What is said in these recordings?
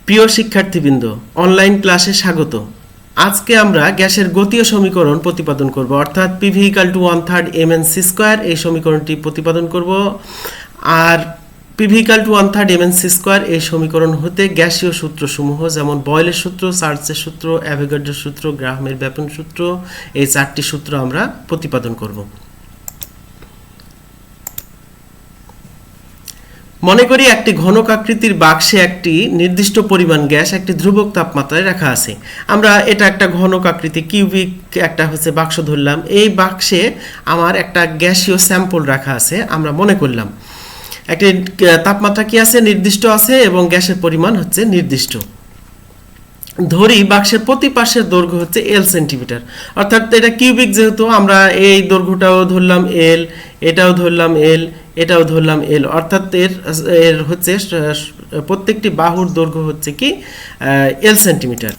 প্রিয় শিক্ষার্থীবৃন্দ, অনলাইন ক্লাসে স্বাগত। আজকে আমরা গ্যাসের গতীয় সমীকরণ প্রতিপাদন করব, অর্থাৎ PV = 1/3 mc² এই সমীকরণটি প্রতিপাদন করব। আর PV = 1/3 mc² এই সমীকরণ হতে গ্যাসীয় সূত্রসমূহ যেমন বয়েলের সূত্র, চার্চের সূত্র, অ্যাভোগাড্রোর সূত্র, গ্রাহামের ব্যাপন সূত্র, এই 4টি সূত্র আমরা প্রতিপাদন করব। মনে করি একটি ঘনক আকৃতির বাক্সে একটি নির্দিষ্ট পরিমাণ গ্যাস একটি ধ্রুবক তাপমাত্রায় রাখা আছে। আমরা এটা একটা ঘনক আকৃতি কিউবিক একটা হচ্ছে বাক্স ধরলাম। এই বাক্সে আমার একটা গ্যাসীয় স্যাম্পল রাখা আছে। আমরা মনে করলাম একটি তাপমাত্রা কি আছে, নির্দিষ্ট আছে, এবং গ্যাসের পরিমাণ হচ্ছে নির্দিষ্ট। ধরি বাক্সের প্রতি পাশের দৈর্ঘ্য হচ্ছে L সেন্টিমিটার, অর্থাৎ এটা কিউবিক যেহেতু আমরা এই দৈর্ঘ্যটাও ধরলাম L, এটাও ধরলাম L, এটাও ধরলাম L, অর্থাৎ এর হচ্ছে প্রত্যেকটি বাহুর দৈর্ঘ্য হচ্ছে কি L সেন্টিমিটার।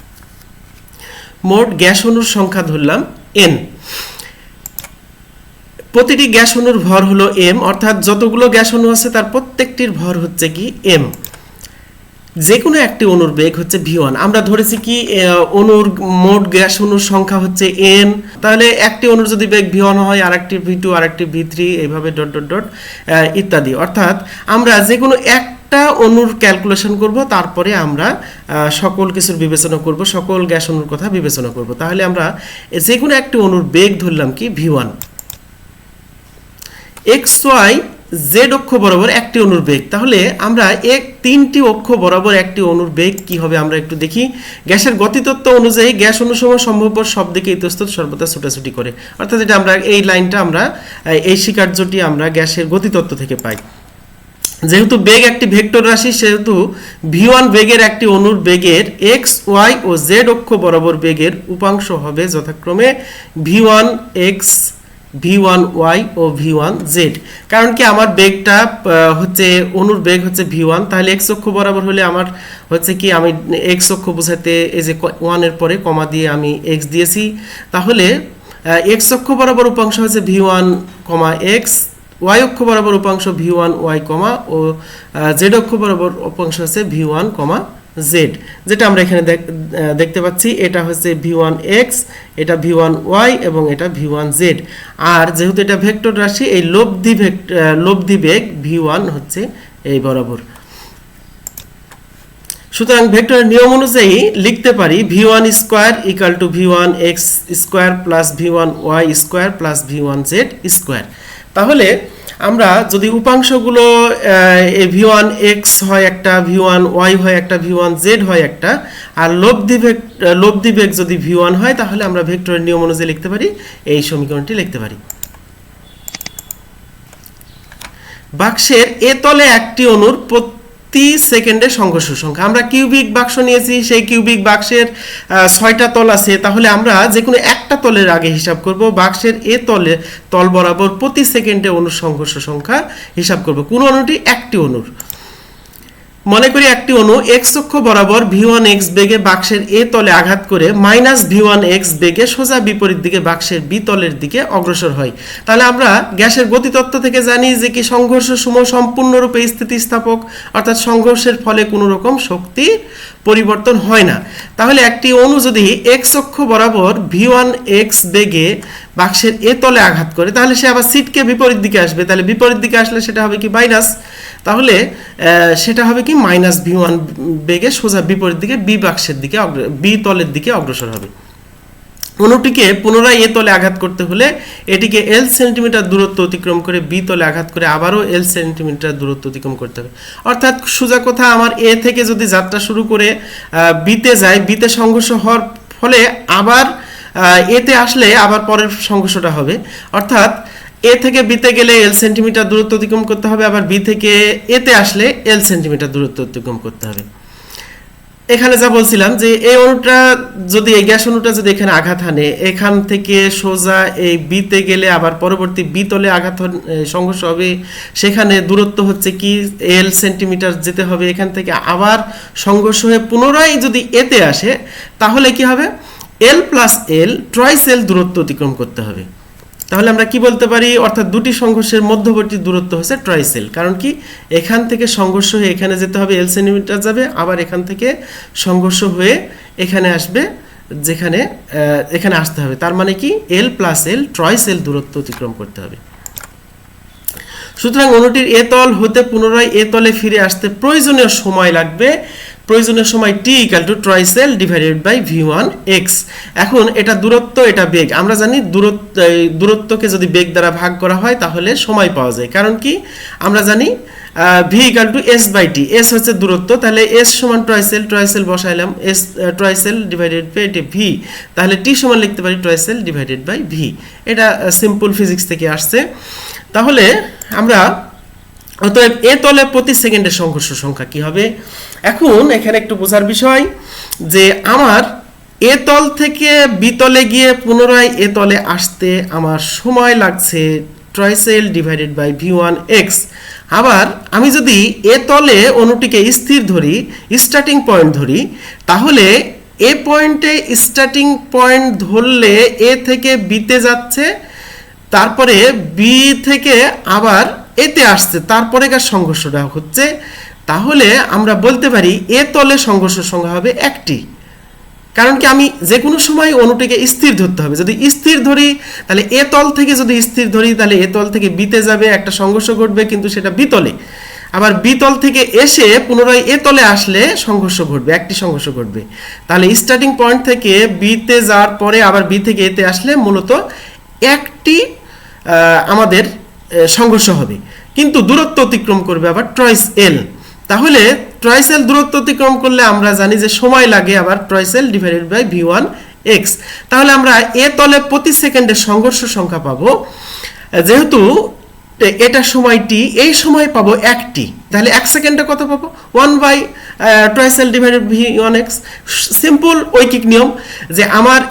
মোট গ্যাস অণুর সংখ্যা ধরলাম N। প্রতিটি গ্যাস অণুর ভর হলো M, অর্থাৎ যতগুলো গ্যাস অণু আছে তার প্রত্যেকটির ভর হচ্ছে কি M। যে কোনো একটি অণুর বেগ হচ্ছে v1। আমরা ধরেছি কি অণুর মোট গ্যাস অণুর সংখ্যা হচ্ছে n, তাহলে একটি অণুর যদি বেগ v1 হয়, আরেকটি v2, আরেকটি v3, এইভাবে ডট ডট ডট ইত্যাদি। অর্থাৎ আমরা যে কোনো একটা অণুর ক্যালকুলেশন করব, তারপরে আমরা সকল কিছুর বিবেচনা করব, সকল গ্যাস অণুর কথা বিবেচনা করব। তাহলে আমরা যে কোনো একটি অণুর বেগ ধরলাম কি v1। xy জেড অক্ষ বরাবর একটি অণুর বেগ, তাহলে আমরা তিনটি অক্ষ বরাবর একটি অণুর বেগ কি হবে আমরা একটু দেখি। গ্যাসের গতিতত্ত্ব অনুযায়ী গ্যাস অণুসমূহ সম্ভবপর সব দিকে ইতস্তত সর্বদা ছুটাছুটি করে, অর্থাৎ এটা আমরা এই লাইনটা আমরা এই স্বীকার্যটি আমরা গ্যাসের গতিতত্ত্ব থেকে পাই। যেহেতু বেগ একটি ভেক্টর রাশি, সেহেতু v1 বেগের একটি অণুর বেগের x, y ও z অক্ষ বরাবর বেগের উপাংশ হবে যথাক্রমে v1x, v1y ও v1z। কারণ কি আমার বেগটা হচ্ছে অণুর বেগ হচ্ছে v1, তাহলে x অক্ষ বরাবর হলে আমার হচ্ছে কি আমি x অক্ষ বোঝাতে এই যে 1 এর পরে কমা দিয়ে আমি x দিয়েছি, তাহলে x অক্ষ বরাবর উপাংশ হচ্ছে v1, x, y অক্ষ বরাবর উপাংশ v1y, ও z অক্ষ বরাবর উপাংশ হচ্ছে v1, z। যেটা আমরা এখানে দেখতে পাচ্ছি, এটা হচ্ছে v1x, এটা v1y এবং এটা v1z। আর যেহেতু এটা ভেক্টর রাশি, এই লব্ধি বেগ v1 হচ্ছে এই বরাবর। সুতরাং ভেক্টরের নিয়ম অনুযায়ী লিখতে পারি v1² = v1x² + v1y² + v1z²। তাহলে আমরা যদি উপাংশগুলো v1x হয় একটা, v1y হয় একটা, v1z হয় একটা, আর লব্ধি বেগ যদি v1 হয়, তাহলে আমরা ভেক্টরের নিয়ম অনুযায়ী লিখতে পারি, এই সমীকরণটি লিখতে পারি। বাক্সের এ তলে একটি অণুর প্রতি সেকেন্ডে সংঘর্ষ সংখ্যা। আমরা কিউবিক বাক্স নিয়েছি, সেই কিউবিক বাক্সের 6টা তল আছে, তাহলে আমরা যে কোনো একটা তলের আগে হিসাব করব। বাক্সের এ তল বরাবর প্রতি সেকেন্ডে অণুর সংঘর্ষ সংখ্যা হিসাব করব। কোন অণুটি? একটি অণুর। মনে করি একটি অণু x অক্ষ বরাবর v1x বেগে বাক্সের এ তলে আঘাত করে -v1x বেগে সোজা বিপরীত দিকে বাক্সের বি তলের দিকে অগ্রসর হয়। তাহলে আমরা গ্যাসের গতিতত্ত্ব থেকে জানি যে কি সংঘর্ষ সমূহ সম্পূর্ণরূপে স্থিতিস্থাপক, অর্থাৎ সংঘর্ষের ফলে কোনো রকম শক্তি পরিবর্তন হয় না। তাহলে একটি অণু যদি x অক্ষ বরাবর v1x বেগে বাক্সের এ তলে আঘাত করে, তাহলে সে আবার সিটকে বিপরীত দিকে আসবে। তাহলে বিপরীত দিকে আসলে সেটা হবে কি মাইনাস, তাহলে সেটা হবে কি -v1 বেগে সোজা বিপরীত দিকে বি বাক্সের দিকে বি তলের দিকে অগ্রসর হবে। অণুটিকে পুনরায় এ তলে আঘাত করতে হলে এটিকে L সেন্টিমিটার দূরত্ব অতিক্রম করে বি তলে আঘাত করে আবারও L সেন্টিমিটার দূরত্ব অতিক্রম করতে হবে। অর্থাৎ সোজা কথা, আমার এ থেকে যদি যাত্রা শুরু করে বিতে যায়, বিতে সংঘর্ষ হওয়ার ফলে আবার এতে আসলে আবার পরের সংঘর্ষটা হবে। অর্থাৎ এ থেকে বিতে গেলে L সেন্টিমিটার দূরত্ব অতিক্রম করতে হবে, আবার বি থেকে এতে আসলে L সেন্টিমিটার দূরত্ব অতিক্রম করতে হবে। এখানে যা বলছিলাম যে এই অণুটা যদি, এই গ্যাস অণুটা যদি এখানে আঘাত হানে, এখান থেকে সোজা এই বিতে গেলে আবার পরবর্তী বি তলে আঘাত সংঘর্ষ হবে, সেখানে দূরত্ব হচ্ছে কি L সেন্টিমিটার যেতে হবে। এখান থেকে আবার সংঘর্ষ হয়ে পুনরায় যদি এতে আসে, তাহলে কি হবে L + L টুয়াইস L দূরত্ব অতিক্রম করতে হবে। তাহলে আমরা কি বলতে পারি, অর্থাৎ দুটি সংঘর্ষের মধ্যবর্তী দূরত্ব হচ্ছে ট্রাইসেল। কারণ কি, এখান থেকে সংঘর্ষ হয়ে এখানে যেতে হবে, এল সেন্টিমিটার যাবে, আবার এখান থেকে সংঘর্ষ হয়ে এখানে আসবে, যেখানে এখানে আসতে হবে। তার মানে কি, এল প্লাস এল ট্রাইসেল দূরত্ব অতিক্রম করতে হবে। সুতরাং অণুটির এ তল হতে পুনরায় এ তলে ফিরে আসতে প্রয়োজনীয় সময় লাগবে, প্রয়োজনীয় সময় t = twice L divided by v1 x। এখন এটা দূরত্ব, এটা বেগ। আমরা জানি দূরত্বকে যদি বেগ দ্বারা ভাগ করা হয় তাহলে সময় পাওয়া যায়। কারণ কি, আমরা জানি v = s/t, s হচ্ছে দূরত্ব, তাহলে s সমান ট্রাইসেল, ট্রাইসেল বসাইলাম, s ট্রাইসেল ডিভাইডেড বাই v, তাহলে t সমান লিখতে পারি ট্রাইসেল ডিভাইডেড বাই v। এটা সিম্পল ফিজিক্স থেকে আসছে। তাহলে আমরা অতএব এ তলে প্রতি সেকেন্ডের সংঘর্ষ সংখ্যা কি হবে। এখন এখানে একটু বোঝার বিষয় যে আমার এ তল থেকে বি তলে গিয়ে পুনরায় এ তলে আসতে আমার সময় লাগছে ট্রাইসেল ডিভাইডেড বাই v1 x। আবার আমি যদি এ তলে অণুটিকে স্থির ধরি, স্টার্টিং পয়েন্ট ধরি, তাহলে এ পয়েন্টে স্টার্টিং পয়েন্ট ধরলে এ থেকে বিতে যাচ্ছে, তারপরে বি থেকে আবার এতে আসছে, তারপরেকার সংঘর্ষটা হচ্ছে। তাহলে আমরা বলতে পারি এ তলে সংঘর্ষ সংখ্যা হবে একটি। কারণ কি, আমি যে কোনো সময় অণুটিকে স্থির ধরতে হবে। যদি স্থির ধরি তাহলে এ তল থেকে যদি স্থির ধরি তাহলে এ তল থেকে বিতে যাবে, একটা সংঘর্ষ ঘটবে, কিন্তু সেটা বিতলে। আবার বিতল থেকে এসে পুনরায় এ তলে আসলে সংঘর্ষ ঘটবে, একটি সংঘর্ষ ঘটবে। তাহলে স্টার্টিং পয়েন্ট থেকে বিতে যাওয়ার পরে আবার বি থেকে এতে আসলে মূলত একটি আমাদের সংঘর্ষ হবে, কিন্তু দূরত্ব অতিক্রম করবে আবার ট্রাইস এল। তাহলে ট্রাইস এল দূরত্ব অতিক্রম করলে আমরা জানি যে সময় লাগে আবার ট্রাইসেল ডিভাইডেড বাই v1 x। তাহলে আমরা এ তলে প্রতি সেকেন্ডের সংঘর্ষ সংখ্যা পাবো, যেহেতু এটা সময়টি, এই সময় পাবো একটি, তাহলে 1 সেকেন্ডে কত পাবো, 1 ট্রাইসেল ডিভাইডেড v1 x। সিম্পল ঐকিক নিয়ম যে আমার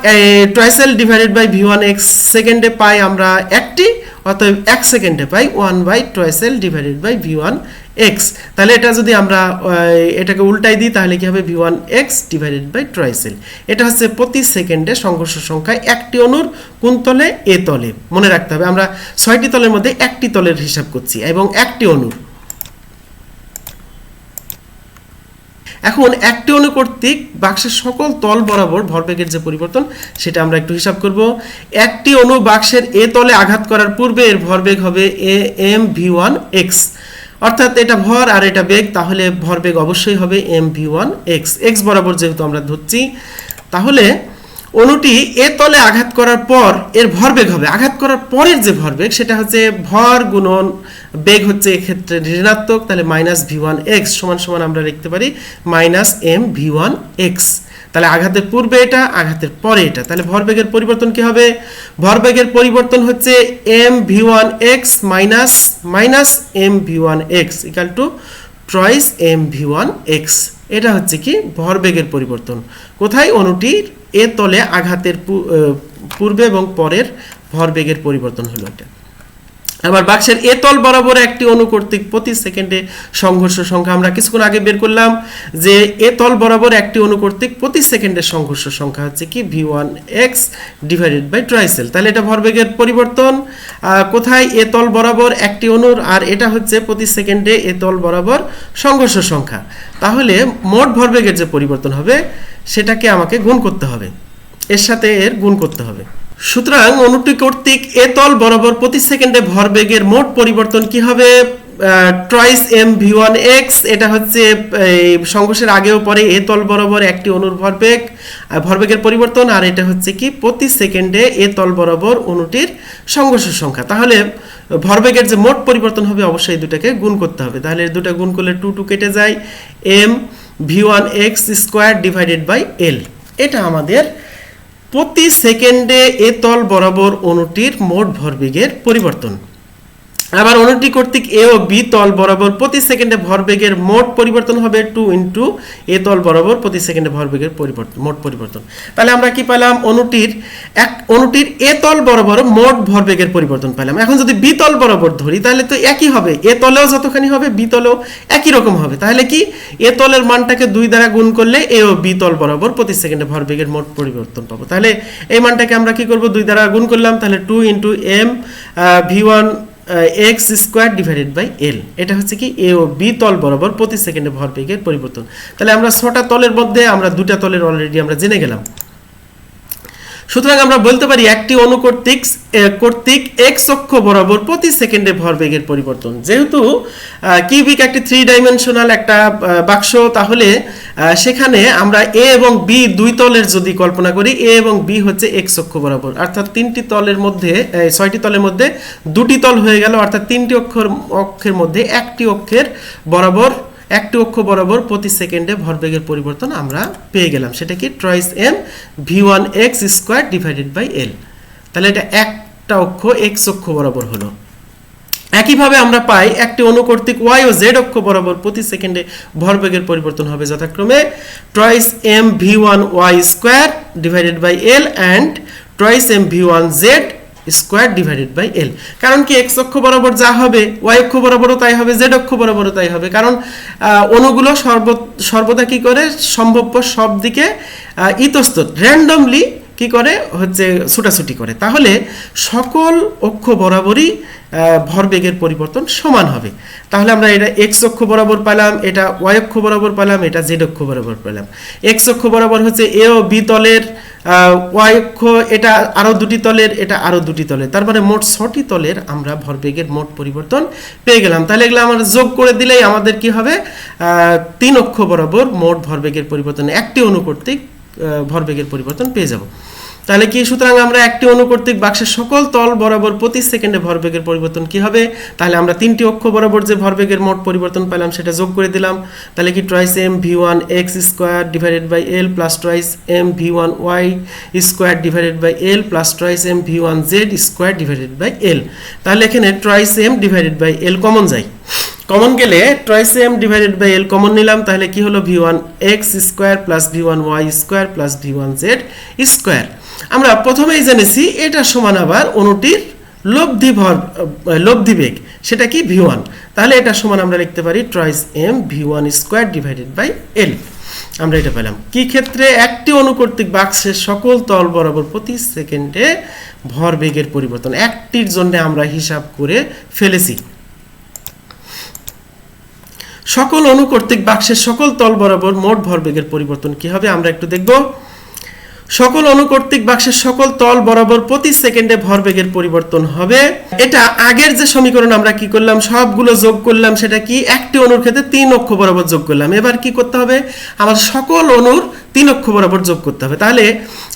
ট্রাইসেল ডিভাইডেড বাই v1 x সেকেন্ডে পাই আমরা একটি, অতএব 1 সেকেন্ডে পাই 1 ট্রাইসেল ডিভাইডেড বাই v1 x। তাহলে এটা যদি আমরা এটাকে উল্টাই দিই তাহলে কি হবে, v1 x ডিভাইডেড বাই ট্রাইসেল। এটা হচ্ছে প্রতি সেকেন্ডে সংঘর্ষ সংখ্যা একটি অণুর কোন তলে, এ তলে। মনে রাখতে হবে আমরা 6টি তলের মধ্যে একটি তলের হিসাব করছি এবং একটি অণুর। এখন একটি অণু কর্তৃক বাক্সের সকল তল বরাবর ভরবেগের যে পরিবর্তন সেটা আমরা একটু হিসাব করব। একটি অণু বাক্সের এ তলে আঘাত করার পূর্বে এর ভরবেগ হবে mv1 x, অর্থাৎ এটা ভর আর এটা বেগ, তাহলে ভরবেগ অবশ্যই হবে mv1 x। x বরাবর যেহেতু আমরা ধরছি, তাহলে অণুটি এ তলে আঘাত করার পর এর ভরবেগ হবে, আঘাত করার পরের যে ভরবেগ সেটা হচ্ছে ভর গুণন বেগ, হচ্ছে এক্ষেত্রে ঋণাত্মক, তাহলে -v1 x সমান সমান আমরা লিখতে পারি -mv1 x। তাহলে আঘাতের পূর্বে এটা, আঘাতের পরে এটা, তাহলে ভরবেগের পরিবর্তন কি হবে, ভরবেগের পরিবর্তন হচ্ছে mv1 x minus mv1 x equal to thrice mv1 x। এটা হচ্ছে কি ভরবেগের পরিবর্তন, কোথায়, অণুটির এ তলে আঘাতের পূর্বে এবং পরের ভরবেগের পরিবর্তন হলো এটা। আবার বাক্সের এ তল বরাবর একটি অণু কর্তৃক প্রতি সেকেন্ডে সংঘর্ষ সংখ্যা আমরা কিছুক্ষণ আগে বের করলাম যে এ তল বরাবর একটি অণু কর্তৃক প্রতি সেকেন্ডের সংঘর্ষ সংখ্যা হচ্ছে কি v1 x ডিভাইডেড বাই ট্রাইসেল। তাহলে এটা ভরবেগের পরিবর্তন কোথায়, এ তল বরাবর একটি অণুর, আর এটা হচ্ছে প্রতি সেকেন্ডে এ তল বরাবর সংঘর্ষ সংখ্যা। তাহলে মোট ভরবেগের যে পরিবর্তন হবে সেটাকে আমাকে গুণ করতে হবে, এর সাথে এর গুণ করতে হবে। সুতরাং অণুটি কর্তৃক এ তল বরাবর প্রতি সেকেন্ডে ভরবেগের মোট পরিবর্তন কি হবে, ট্রাইস mv1 x। এটা হচ্ছে সংঘর্ষের আগেও পরে এ তল বরাবর একটি অণুর ভরবেগের পরিবর্তন, আর এটা হচ্ছে কি প্রতি সেকেন্ডে এ তল বরাবর অণুটির সংঘর্ষ সংখ্যা। তাহলে ভরবেগের যে মোট পরিবর্তন হবে অবশ্যই দুটাকে গুণ করতে হবে, তাহলে দুটা গুণ করলে 2 কেটে যায়, mv1 x square divided by l। এটা আমাদের প্রতি সেকেন্ডে এ তল বরাবর অণুটির মোট ভরবেগের পরিবর্তন। আবার অণুটি কর্তৃক এ ও বি তল বরাবর প্রতি সেকেন্ডে ভরবেগের মোট পরিবর্তন হবে 2 ইন্টু এ তল বরাবর প্রতি সেকেন্ডে ভরবেগের পরিবর্তন, মোট পরিবর্তন। তাহলে আমরা কি পেলাম, অণুটির এ তল বরাবর মোট ভরবেগের পরিবর্তন পেলাম। এখন যদি বি তল বরাবর ধরি তাহলে তো একই হবে, এ তলেও যতখানি হবে বি তলেও একই রকম হবে। তাহলে কি, এ তলের মানটাকে 2 দ্বারা গুণ করলে এ ও বি তল বরাবর প্রতি সেকেন্ডে ভরবেগের মোট পরিবর্তন পাবো। তাহলে এই মানটাকে আমরা কি করব, 2 দ্বারা গুণ করলাম, তাহলে 2 into M v1 X square divided by L. এটা হচ্ছে কি এ ও বি তল বরাবর প্রতি সেকেন্ডে ভরবেগের পরিবর্তন। তাহলে আমরা 6টা তলের মধ্যে আমরা 2টা তলের অলরেডি আমরা জেনে গেলাম। সুতরাং আমরা বলতে পারি একটি অণু কর্তৃক এক্স অক্ষ বরাবর প্রতি সেকেন্ডে ভরবেগের পরিবর্তন। যেহেতু কিউবিক একটি 3 ডাইমেনশনাল একটা বাক্স, তাহলে সেখানে আমরা এ এবং বি দুই তলের যদি কল্পনা করি, এ এবং বি হচ্ছে এক্স অক্ষ বরাবর, অর্থাৎ 3টি তলের মধ্যে 6টি তলের মধ্যে 2টি তল হয়ে গেল, অর্থাৎ 3টি অক্ষের মধ্যে একটি অক্ষ বরাবর প্রতি সেকেন্ডে ভরবেগের পরিবর্তন আমরা পেয়ে গেলাম। সেটা কি, thrice M v1 x square divided by L. তাহলে এটা একটা অক্ষ এক্স অক্ষ বরাবর হলো। একইভাবে আমরা পাই একটি অণু কর্তৃক y ও z অক্ষ বরাবর প্রতি সেকেন্ডে ভরবেগের পরিবর্তন হবে যথাক্রমে thrice M v1 y square divided by L and thrice M v1 z square divided by L. কারণ কি, এক্স অক্ষ বরাবর যা হবে ওয়াই অক্ষ বরাবরও তাই হবে, জেড অক্ষ বরাবরও তাই হবে। কারণ অণুগুলো সর্বদা কি করে, সম্ভাব্য সব দিকে ইতস্তত র্যান্ডমলি কি করে হচ্ছে ছুটাছুটি করে। তাহলে সকল অক্ষ বরাবরই ভরবেগের পরিবর্তন সমান হবে। তাহলে আমরা এটা এক্স অক্ষ বরাবর পেলাম, এটা ওয়াই অক্ষ বরাবর পেলাম, এটা জেড অক্ষ বরাবর পেলাম। এক্স অক্ষ বরাবর হচ্ছে এ ও বি তলের, ওয়াই অক্ষ এটা আরো 2টি তলের, এটা আরো 2টি তলের, তার মানে মোট 6টি তলের আমরা ভরবেগের মোট পরিবর্তন পেয়ে গেলাম। তাহলে এগুলো আমরা যোগ করে দিলেই আমাদের কি হবে, 3 অক্ষ বরাবর মোট ভরবেগের পরিবর্তন, একটি অণু কর্তৃক ভরবেগের পরিবর্তন পেয়ে যাব। তাহলে কি, সুতরাং আমরা একটি অণু কর্তৃক বাক্সের সকল তল বরাবর প্রতি সেকেন্ডে ভরবেগের পরিবর্তন কি হবে, তাহলে আমরা 3টি অক্ষ বরাবর যে ভরবেগের মোট পরিবর্তন পেলাম সেটা যোগ করে দিলাম। তাহলে কি, thrice M v1 x square divided by L plus thrice M v1 y square divided by L plus thrice M v1 z square divided by L. তাহলে এখানে thrice M divided by L common যায়, common গেলে thrice M divided by L common নিলাম। তাহলে কি হলো, v1 x square plus v1 y square plus v1 z square. আমরা প্রথমেই জেনেছি এটা সমান আবার অণুটির লব্ধি বেগ, সেটা কি v1। তাহলে এটা সমান আমরা লিখতে পারি thrice M v1 square divided by L. আমরা এটা পেলাম কি ক্ষেত্রে, একটি অণু কর্তৃক বাক্সের সকল তল বরাবর প্রতি সেকেন্ডে ভরবেগের পরিবর্তন, একটির জন্য আমরা হিসাব করে ফেলেছি। সকল অণু কর্তৃক বাক্সের সকল তল বরাবর মোট ভরবেগের পরিবর্তন কি হবে আমরা একটু দেখব। সকল অণু কর্তৃক বাক্সের সকল তল বরাবর প্রতি সেকেন্ডে ভরবেগের পরিবর্তন হবে। এটা আগের যে সমীকরণ আমরা কি করলাম, সবগুলো যোগ করলাম, সেটা কি, একটি অণুর ক্ষেত্রে 3 অক্ষ বরাবর যোগ করলাম। এবার কি করতে হবে, আমার সকল অণুর 3 অক্ষ বরাবর যোগ করতে হবে। তাহলে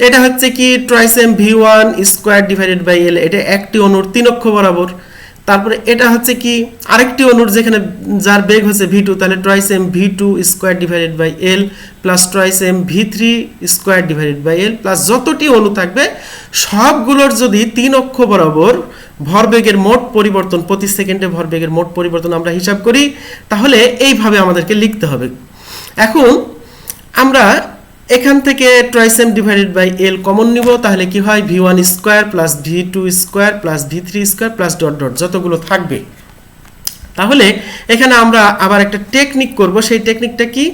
এটা হচ্ছে কি, thrice M v1 square divided by L, এটা একটি অণুর 3 অক্ষ বরাবর। তারপরে এটা হচ্ছে কি, আরেকটি অণুর যেখানে যার বেগ হচ্ছে v2, তাহলে thrice M v2 square divided by L plus thrice M v3 square divided by L plus যতটি অণু থাকবে সবগুলোর যদি 3 অক্ষ বরাবর ভরবেগের মোট পরিবর্তন, প্রতি সেকেন্ডে ভরবেগের মোট পরিবর্তন আমরা হিসাব করি, তাহলে এইভাবে আমাদেরকে লিখতে হবে। এখন আমরা এখান থেকে thrice M divided by L common নিব, তাহলে কি হয়, v1 square plus v2 square plus v3 square plus dot dot যতগুলো থাকবে। তাহলে এখানে আমরা আবার একটা টেকনিক করব, সেই টেকনিকটা কি,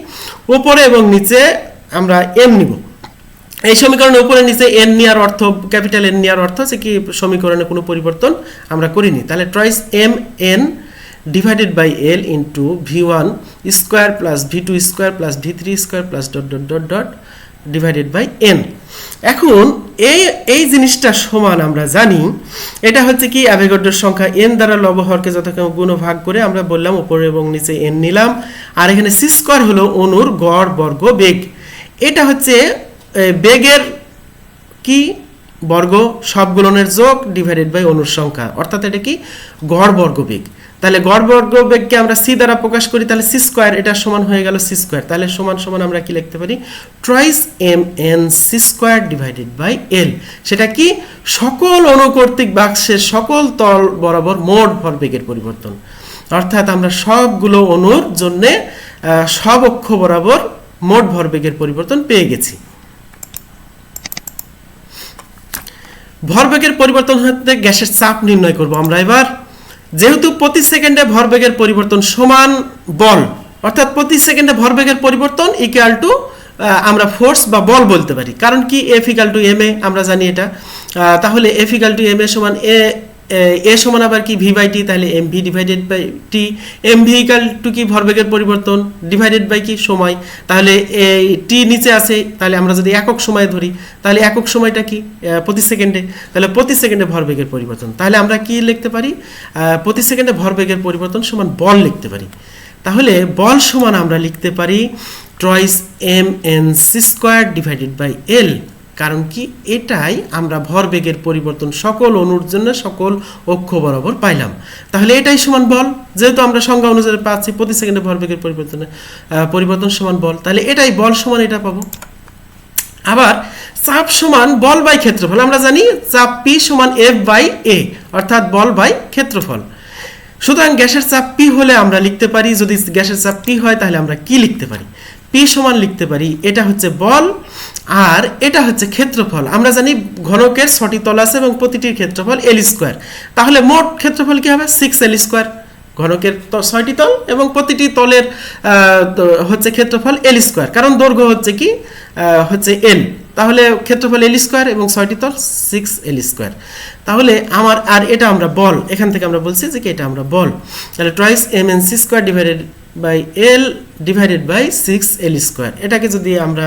উপরে এবং নিচে আমরা এম নিব। এই সমীকরণে উপরে নিচে এন নেওয়ার অর্থ, ক্যাপিটাল এন নেওয়ার অর্থ হচ্ছে কি সমীকরণে কোনো পরিবর্তন আমরা করিনি। তাহলে thrice M N divided by L into v1 square plus v2 square plus v3 square plus dot dot dot dot divided by N. এখন এই জিনিসটা সমান আমরা জানি, এটা হচ্ছে কি অ্যাভোগাড্রোর সংখ্যা এন দ্বারা লবহরকে যথাক্রমে গুণ ভাগ করে আমরা বললাম উপরে এবং নিচে এন নিলাম, আর এখানে সি স্কয়ার হলো অণুর গড় বর্গ বেগ। এটা হচ্ছে বেগের কি বর্গ সবগুলোনের যোগ ডিভাইডেড বাই অণুর সংখ্যা, অর্থাৎ এটা কি গড় বর্গ বেগ। তাহলে গড় বর্গ বেগকে আমরা সি দ্বারা প্রকাশ করি, তাহলে সি স্কোয়ার, এটা সমান হয়ে গেল সি স্কোয়ার। তাহলে সমান সমান আমরা কি লিখতে পারি, thrice M N C square divided by L. সেটা কি, সকল অনুকর্তৃক বাক্সের সকল তল বরাবর মোট ভরবেগের পরিবর্তন। অর্থাৎ আমরা সবগুলো অণুর জন্যে সব অক্ষ বরাবর মোট ভরবেগের পরিবর্তন পেয়ে গেছি। ভরবেগের পরিবর্তন হতে গ্যাসের চাপ নির্ণয় করব আমরা এবার। যেহেতু প্রতি সেকেন্ডে ভরবেগের পরিবর্তন সমান বল, অর্থাৎ প্রতি সেকেন্ডে ভরবেগের পরিবর্তন ইকুয়াল টু আমরা ফোর্স বা বল বলতে পারি। কারণ কি, F equal to M A, আমরা জানি এটা। তাহলে F equal to M A সমান এ সমান আবার কি ভি বাই টি, তাহলে M V divided by T. M V equal to কি, ভরবেগের পরিবর্তন ডিভাইডেড বাই কি, সময়। তাহলে এই টি নিচে আছে, তাহলে আমরা যদি একক সময় ধরি তাহলে একক সময়টা কি, প্রতি সেকেন্ডে। তাহলে প্রতি সেকেন্ডে ভরবেগের পরিবর্তন, তাহলে আমরা কি লিখতে পারি, প্রতি সেকেন্ডে ভরবেগের পরিবর্তন সমান বল লিখতে পারি। তাহলে বল সমান আমরা লিখতে পারি thrice M N C square divided by L. কারণ কি, এটাই আমরা ভরবেগের পরিবর্তন সকল অণুর জন্য সকল অক্ষ বরাবর পাইলাম। তাহলে এটাই সমান বল, যেহেতু আমরা সংজ্ঞা অনুসারে পাচ্ছি প্রতি সেকেন্ডে ভরবেগের পরিবর্তন সমান বল, তাহলে এটাই বল সমান এটা পাবো। আবার চাপ সমান বল বাই ক্ষেত্রফল, আমরা জানি চাপ পি সমান এফ বাই এ, অর্থাৎ বল বাই ক্ষেত্রফল। সুতরাং গ্যাসের চাপ পি হলে আমরা লিখতে পারি, যদি গ্যাসের চাপ পি হয় তাহলে আমরা কি লিখতে পারি, পি সমান লিখতে পারি, এটা হচ্ছে বল আর এটা হচ্ছে ক্ষেত্রফল। আমরা জানি ঘনকের 6টি তল আছে এবং প্রতিটির ক্ষেত্রফল এল স্কোয়ার। তাহলে মোট ক্ষেত্রফল কি হবে, 6L স্কোয়ার। ঘনকের 6টি তল এবং প্রতিটি তলের হচ্ছে ক্ষেত্রফল এল স্কোয়ার, কারণ দৈর্ঘ্য হচ্ছে কি, হচ্ছে এল। তাহলে ক্ষেত্রফল এল স্কোয়ার এবং 6টি তল 6L স্কোয়ার। তাহলে আমার আর এটা আমরা বল, এখান থেকে আমরা বলছি যে কি এটা আমরা বল। তাহলে thrice M N C square divided by L divided by 6L square. এটাকে যদি আমরা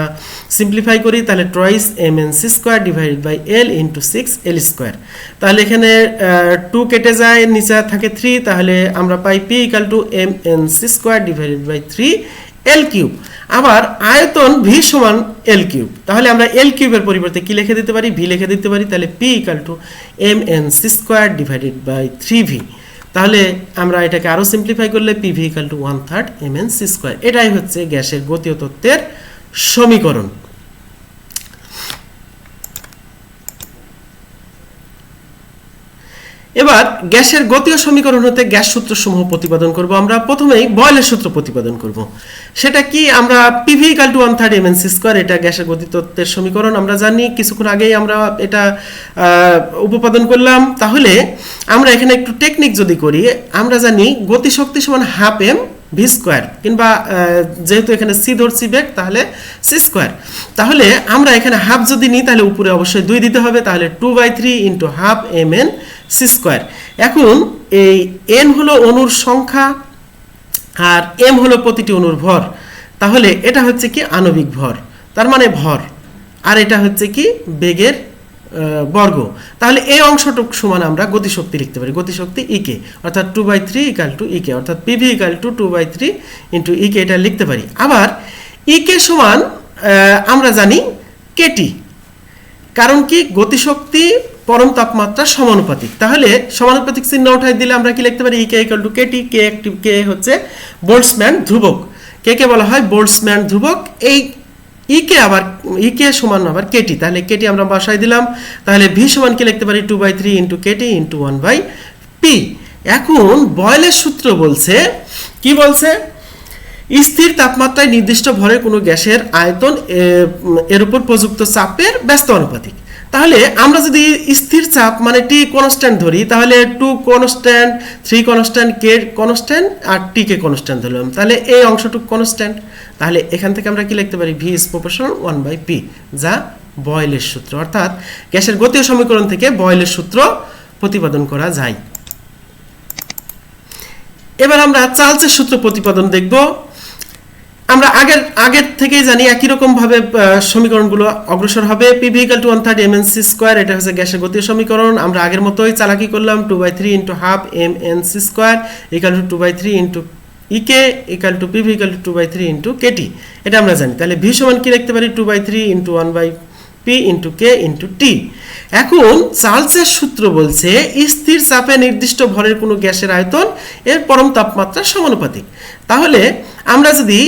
সিম্পলিফাই করি তাহলে thrice M N C square divided by L into 6L square. তাহলে এখানে 2 কেটে যায়, নিচে থাকে 3, তাহলে আমরা পাই P equal to M N C square divided by 3L cube. আবার আয়তন ভি সমান এল কিউব, তাহলে আমরা এল কিউবের পরিবর্তে কি লিখে দিতে পারি, ভি লিখে দিতে পারি। তাহলে P equal to M N C square divided by 3V। তাহলে আমরা এটাকে আরো সিম্পলিফাই করলে PV equal to 1/3 mn C square. এটাই হচ্ছে গ্যাসের গতীয় তত্ত্বের সমীকরণ। এবার গ্যাসের গতীয় সমীকরণ হতে গ্যাস সূত্রসমূহ প্রতিপাদন করব আমরা। প্রথমেই বয়েলের সূত্র প্রতিপাদন করব। সেটা কি, আমরা PV equal to 1/3 mn C square, এটা গ্যাসের গতীয় তত্ত্বের সমীকরণ আমরা জানি, কিছুক্ষণ আগেই আমরা এটা উপপাদন করলাম। তাহলে আমরা এখানে একটু টেকনিক যদি করি, আমরা জানি গতিশক্তি সমান হাফ এম ভি স্কোয়ার, কিংবা যেহেতু এখানে সি ধরছি বেগ তাহলে সি স্কোয়ার। তাহলে আমরা এখানে হাফ যদি নিই তাহলে উপরে অবশ্যই 2 দিতে হবে, তাহলে 2/3 into half mn C square. এখন এই এন হলো অণুর সংখ্যা আর এম হলো প্রতিটি অণুর ভর, তাহলে এটা হচ্ছে কি আণবিক ভর, তার মানে ভর, আর এটা হচ্ছে কি বেগের বর্গ। তাহলে এই অংশটুকু সমান আমরা গতিশক্তি লিখতে পারি, গতিশক্তি ইকে, অর্থাৎ 2/3 ইকাল টু ইকে, অর্থাৎ পিভি ইকাল টু 2/3 ইন্টু ইকে, এটা লিখতে পারি। আবার ইকে সমান আমরা জানি কেটি, কারণ কি গতিশক্তি পরম তাপমাত্রা সমানুপাতিক। তাহলে সমানুপাতিক চিহ্ন উঠাই দিলে আমরা কি লিখতে পারি, ইকে ইকাল টু কেটি। কে হচ্ছে বোল্টজম্যান ধ্রুবক, কে বলা হয় বোল্টজম্যান ধ্রুবক। এই ইকে সমান আবার কেটি, তাহলে কেটি আমরা বসাই দিলাম। তাহলে ভি সমান কি লিখতে পারি, 2/3 ইন্টু কেটি ইন্টু 1/p। এখন বয়েলের সূত্র বলছে কি, বলছে স্থির তাপমাত্রায় নির্দিষ্ট ভরের কোনো গ্যাসের আয়তন এর উপর প্রযুক্ত চাপের ব্যস্ত আনুপাতিক। তাহলে আমরা যদি স্থির চাপ মানে টি কনস্ট্যান্ট ধরি, তাহলে 2 কনস্ট্যান্ট, 3 কনস্ট্যান্ট, কে কনস্ট্যান্ট আর টি কে কনস্ট্যান্ট ধরলাম, তাহলে এই অংশটুকু কনস্ট্যান্ট। তাহলে এখান থেকে আমরা কি লিখতে পারি, ভি ইজ প্রপোর্শনাল 1/p, যা বয়েলের সূত্র। অর্থাৎ গ্যাসের গতীয় সমীকরণ থেকে বয়েলের সূত্র প্রতিপাদন করা যায়। এবার আমরা চার্লসের সূত্র প্রতিপাদন দেখব। আমরা আগের থেকেই জানি একই রকম ভাবে সমীকরণগুলো অগ্রসর হবে। PV equal to 1/3 mn C square, এটা হচ্ছে গ্যাসের গতীয় সমীকরণ। আমরা আগের মতোই চালাকি করলাম, 2/3 into half mn C square equal to 2/3 into E K equal to PV equal to 2/3 into KT, এটা আমরা জানি। তাহলে ভি সমান কি লিখতে পারি, 2/3 into 1/p P into k into T. এখন চার্লসের সূত্র বলছে স্থির চাপে নির্দিষ্ট ভরের কোনো গ্যাসের আয়তন এর পরম তাপমাত্রার সমানুপাতিক। তাহলে আমরা যদি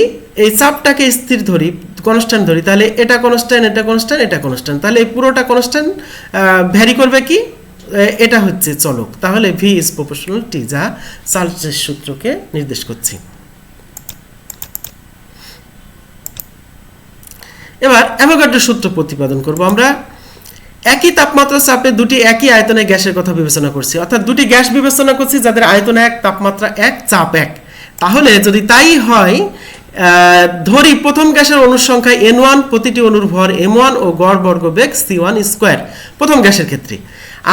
এই চাপটাকে স্থির ধরি, কনস্ট্যান্ট ধরি, তাহলে এটা কনস্ট্যান্ট, এটা কনস্ট্যান্ট, এটা কনস্ট্যান্ট, তাহলে এই পুরোটা কনস্ট্যান্ট, ভ্যারি করবে কি, এটা হচ্ছে চলক। তাহলে ভি ইজ প্রপোর্শনাল টি, যা চার্লসের সূত্রকে নির্দেশ করছে। এবার অ্যাভোগাড্রোর সূত্র প্রতিপাদন করব আমরা। একই তাপমাত্রা চাপে দুটি একই আয়তনে গ্যাসের কথা বিবেচনা করছি, অর্থাৎ দুটি গ্যাস বিবেচনা করছি যাদের আয়তন এক, তাপমাত্রা এক, চাপ এক। তাহলে যদি তাই হয়, ধরি প্রথম গ্যাসের অণুর সংখ্যা N1, প্রতিটি অণুর ভর M1 ও গড় বর্গবেগ C1 স্কয়ার প্রথম গ্যাসের ক্ষেত্রে।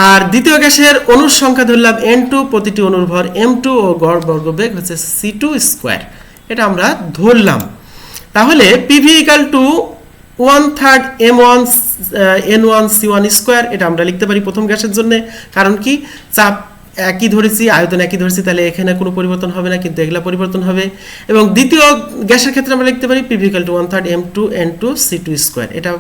আর দ্বিতীয় গ্যাসের অণুর সংখ্যা ধরলাম N2, প্রতিটি অণুর ভর M2 ও গড় বর্গবেগ হচ্ছে C2 স্কয়ার। এটা আমরা ধরলাম। তাহলে PV equal to 1/3 M1 N1 C1 square, এটা আমরা লিখতে পারি প্রথম গ্যাসের জন্য। কারণ কি, চাপ একই ধরেছি, আয়তন একই ধরেছি, তাহলে এখানে কোনো পরিবর্তন হবে না, কিন্তু এগুলা পরিবর্তন হবে। এবং দ্বিতীয় গ্যাসের ক্ষেত্রে আমরা লিখতে পারি PV equal to 1/3 M2 N2 C2 square, এটা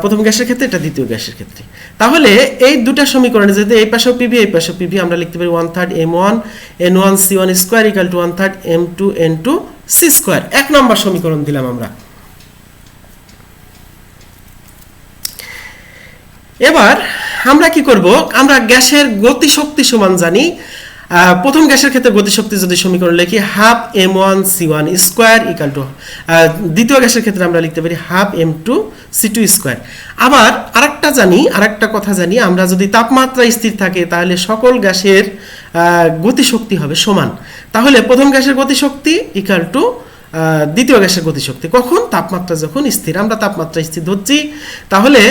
প্রথম গ্যাসের ক্ষেত্রে, এটা দ্বিতীয় গ্যাসের ক্ষেত্রে। তাহলে এই দুটা সমীকরণে যদি এই পাশেও PV এই পাশেও PV, আমরা লিখতে পারি 1/3 M1 N1 C1 square equal two 1/3 M2 N2 C square. এক নম্বর সমীকরণ দিলাম আমরা। এবার আমরা কি করব, আমরা গ্যাসের গতিশক্তি সমান জানি। প্রথম গ্যাসের ক্ষেত্রে গতিশক্তি যদি সমীকরণ লিখি half M1 C1 square equal two, দ্বিতীয় গ্যাসের ক্ষেত্রে আমরা লিখতে পারি হাফ M2 C2 স্কয়ার। আবার আরেকটা কথা জানি, আমরা যদি তাপমাত্রা স্থির থাকে তাহলে সকল গ্যাসের গতিশক্তি হবে সমান। তাহলে প্রথম গ্যাসের গতিশক্তি ইকুয়াল টু দ্বিতীয় গ্যাসের গতিশক্তি, কখন, তাপমাত্রা যখন স্থির। আমরা তাপমাত্রা স্থির ধরছি। তাহলে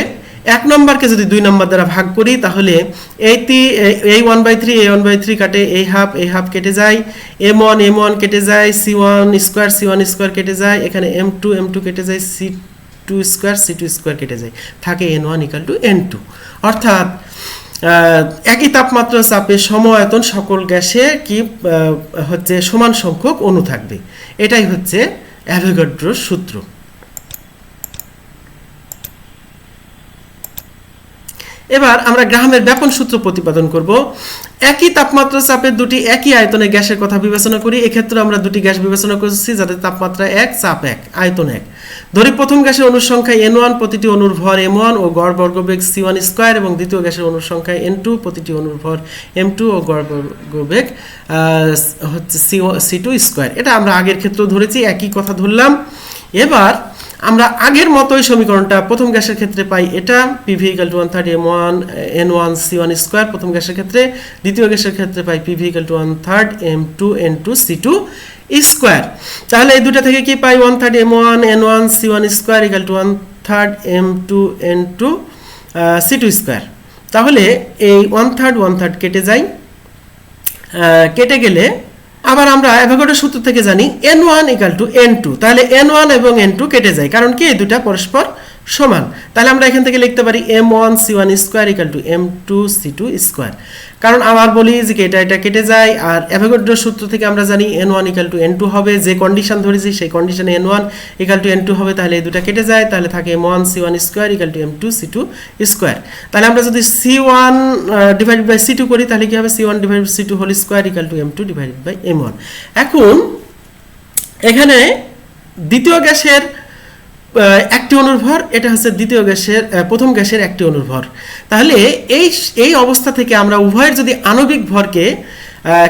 এক নম্বরকে যদি 2 নম্বর দ্বারা ভাগ করি, তাহলে এই 1/3 এই 1/3 কাটে, এই হাফ কেটে যায়, M1 কেটে যায়, C1 স্কয়ার কেটে যায়, এখানে M2 কেটে যায়, C2 স্কয়ার কেটে যায়, থাকে N1 ইকুয়াল টু N2। অর্থাৎ একই তাপমাত্রা চাপে সম আয়তন সকল গ্যাসে কি হচ্ছে সমান সংখ্যক অণু থাকবে। এটাই হচ্ছে অ্যাভোগাড্রোর সূত্র। এবার আমরা গ্রাহামের ব্যাপন সূত্র প্রতিপাদন করব। একই তাপমাত্রা চাপে দুটি একই আয়তনে গ্যাসের কথা বিবেচনা করি। এক্ষেত্রে আমরা দুটি গ্যাস বিবেচনা করছি যাদের তাপমাত্রা এক, চাপ এক, আয়তন এক। ধরি প্রথম গ্যাসের অণুর সংখ্যা N1, প্রতিটি অণুর ভর M1 ও গড় বর্গবেগ C1 স্কয়ার, এবং দ্বিতীয় গ্যাসের অণুর সংখ্যা N2, প্রতিটি অণুর ভর M2 ও গড় বর্গবেগ হচ্ছে C2 স্কয়ার। এটা আমরা আগের ক্ষেত্রেও ধরেছি, একই কথা ধরলাম। এবার আমরা আগের মতোই সমীকরণটা প্রথম গ্যাসের ক্ষেত্রে পাই, এটা PV equal to 1/3 M1 N1 C1 square প্রথম গ্যাসের ক্ষেত্রে। দ্বিতীয় গ্যাসের ক্ষেত্রে পাই PV equal to 1/3 M2 N2 C2 square. তাহলে এই দুটো থেকে কি পাই, 1/3 M1 N1 C1 square equal two 1/3 M2 N2 C2 square. তাহলে এই 1/3 কেটে যায়, কেটে গেলে আবার আমরা অ্যাভোগাড্রোর সূত্র থেকে জানি N1 ইকুয়াল টু N2, তাহলে N1 এবং N2 কেটে যায়, কারণ কি এই দুটো পরস্পর সমান। তাহলে আমরা এখান থেকে লিখতে পারি M1 C1 square equal to M2 C2 square. কারণ আবার বলি যে এটা কেটে যায়, আর অ্যাভোগাড্রোর সূত্র থেকে আমরা জানি N1 ইকুয়াল টু N2 হবে, যে কন্ডিশন ধরেছি সেই কন্ডিশনে N1 ইকুয়াল টু N2 হবে, তাহলে এই দুটো কেটে যায়, তাহলে থাকে M1 C1 square equal to M2 C2 square. তাহলে আমরা যদি C1 ডিভাইডেড বাই C2 করি, তাহলে কি হবে, C1 divided by C2 whole square equal to M2 divided by M1। এখন এখানে দ্বিতীয় গ্যাসের একটি অণুর ভর, এটা হচ্ছে দ্বিতীয় গ্যাসের প্রথম গ্যাসের একটি অণুর ভর। তাহলে এই অবস্থা থেকে আমরা উভয়ের যদি আণবিক ভরকে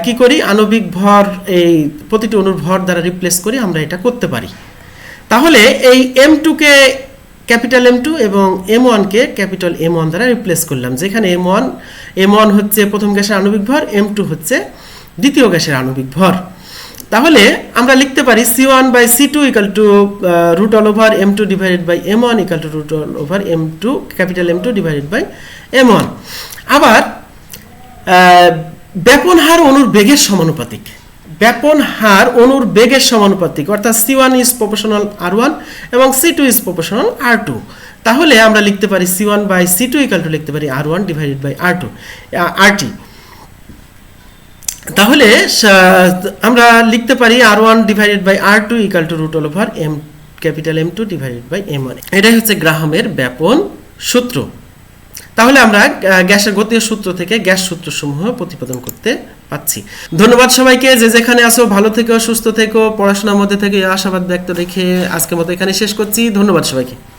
কি করি, আণবিক ভর এই প্রতিটি অণুর ভর দ্বারা রিপ্লেস করি, আমরা এটা করতে পারি। তাহলে এই M2 কে ক্যাপিটাল M2 এবং M1 কে ক্যাপিটাল M1 দ্বারা রিপ্লেস করলাম, যেখানে M1 হচ্ছে প্রথম গ্যাসের আণবিক ভর, M2 হচ্ছে দ্বিতীয় গ্যাসের আণবিক ভর। তাহলে আমরা লিখতে পারি C1 by C2 equal to root all over M2 divided by M1 equal to root all over M2 capital M2 divided by M1। আবার ব্যাপন হার অণুর বেগের সমানুপাতিক, ব্যাপন হার অণুর বেগের সমানুপাতিক, অর্থাৎ C1 ইজ প্রপোর্শনাল R1 এবং C2 ইজ প্রপোর্শনাল R2। তাহলে আমরা লিখতে পারি C1 by C2 equal two লিখতে পারি R1 ডিভাইডেড বাই RT। তাহলে আমরা লিখতে পারি R1 divided by R2 equal to root all over capital M2 divided by M1। এটাই হচ্ছে গ্রাহামের ব্যাপন সূত্র। তাহলে আমরা গ্যাসের গতীয় সূত্র থেকে গ্যাস সূত্রসমূহ প্রতিপাদন করতে পাচ্ছি। ধন্যবাদ সবাইকে, যে যেখানে আছো ভালো থেকো, সুস্থ থেকো, পড়াশোনার মধ্যে থেকে আশাবাদ ব্যক্ত রেখে আজকের মতো এখানে শেষ করছি। ধন্যবাদ সবাইকে।